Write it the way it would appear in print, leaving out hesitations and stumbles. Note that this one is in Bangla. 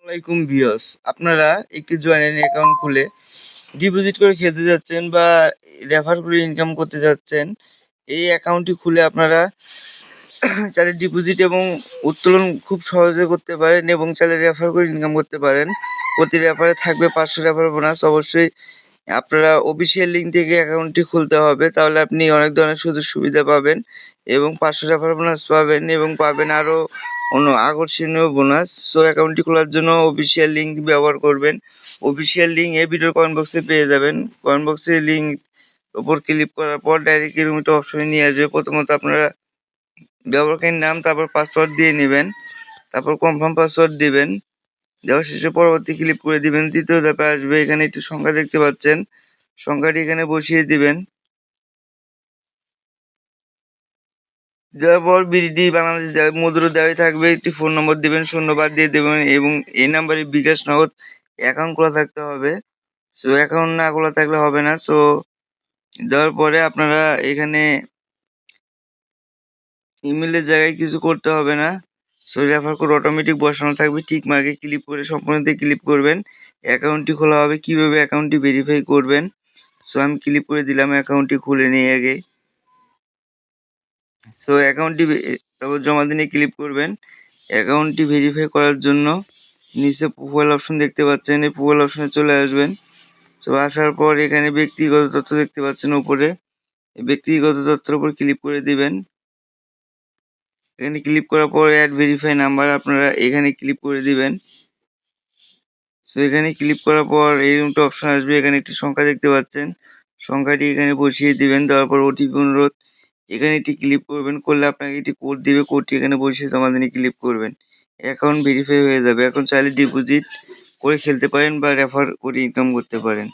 আসসালামাইকুম ভিউয়ার্স, আপনারা একটি জয়েন্ট অ্যাকাউন্ট খুলে ডিপোজিট করে খেলতে যাচ্ছেন বা রেফার করে ইনকাম করতে যাচ্ছেন। এই অ্যাকাউন্টটি খুলে আপনারা চাইলে ডিপোজিট এবং উত্তোলন খুব সহজে করতে পারেন এবং চাইলে রেফার করে ইনকাম করতে পারেন। প্রতি রেফারে থাকবে 500 রেফার বোনাস। অবশ্যই আপনারা অফিসিয়াল লিঙ্ক থেকে অ্যাকাউন্টটি খুলতে হবে, তাহলে আপনি অনেক ধরনের সুযোগ সুবিধা পাবেন এবং 500 রেফার বোনাস পাবেন এবং পাবেন আরও অন্য আকর্ষণীয় বোনাস। সো অ্যাকাউন্টটি খোলার জন্য অফিসিয়াল লিঙ্ক ব্যবহার করবেন। অফিসিয়াল লিঙ্ক এই ভিডিওর কমেন্ট বক্সে পেয়ে যাবেন। কমেন্ট বক্সে লিঙ্ক ওপর ক্লিক করার পর ডাইরেক্ট এরকম একটা অপশনে নিয়ে আসবে। প্রথমত আপনারা ব্যবহারকারীর নাম, তারপর পাসওয়ার্ড দিয়ে নেবেন, তারপর কনফার্ম পাসওয়ার্ড দিবেন। দেওয়া শেষে পরবর্তী ক্লিক করে দিবেন। তৃতীয় ধাপে আসবে, এখানে একটি সংখ্যা দেখতে পাচ্ছেন, সংখ্যাটি এখানে বসিয়ে দিবেন। দেওয়ার পর বিডি বাংলাদেশ মুদ্রা দেওয়াই থাকবে। একটি ফোন নম্বর দিবেন, শূন্য বাদ দিয়ে দেবেন এবং এই নাম্বারে বিকাশ নগদ অ্যাকাউন্ট খোলা থাকতে হবে। সো অ্যাকাউন্ট না খোলা থাকলে হবে না। সো দেওয়ার পরে আপনারা এখানে ইমেলের জায়গায় কিছু করতে হবে না। সো রেফার কোড অটোমেটিক বসানো থাকবে। টিক মার্কে ক্লিক করে সম্পূর্ণতে ক্লিক করবেন। অ্যাকাউন্টটি খোলা হবে। কীভাবে অ্যাকাউন্টটি ভেরিফাই করবেন, সো আমি ক্লিক করে দিলাম। অ্যাকাউন্টটি খুলে নিই আগে। সো অ্যাকাউন্টটি তারপর জমা দিনে ক্লিক করবেন। অ্যাকাউন্টটি ভেরিফাই করার জন্য নিচে প্রোফাইল অপশন দেখতে পাচ্ছেন, এই প্রোফাইল অপশনে চলে আসবেন। সো আসার পর এখানে ব্যক্তিগত তথ্য দেখতে পাচ্ছেন উপরে, এই ব্যক্তিগত তথ্যের উপর ক্লিক করে দিবেন। এখানে ক্লিক করার পর অ্যাড ভেরিফাই নাম্বার আপনারা এখানে ক্লিক করে দিবেন। সো এখানে ক্লিক করার পর এরকম একটা অপশন আসবে, এখানে একটি সংখ্যা দেখতে পাচ্ছেন, সংখ্যাটি এখানে বসিয়ে দিবেন। দেওয়ার পর ওটিপি অনুরোধ, এখানে একটি ক্লিক করবেন। করলে আপনাকে একটি কোড দিবে, কোডটি এখানে বসিয়ে জমা দিনে ক্লিক করবেন। অ্যাকাউন্ট ভেরিফাই হয়ে যাবে। এখন চাইলে ডিপোজিট করে খেলতে পারেন বা রেফার করে ইনকাম করতে পারেন।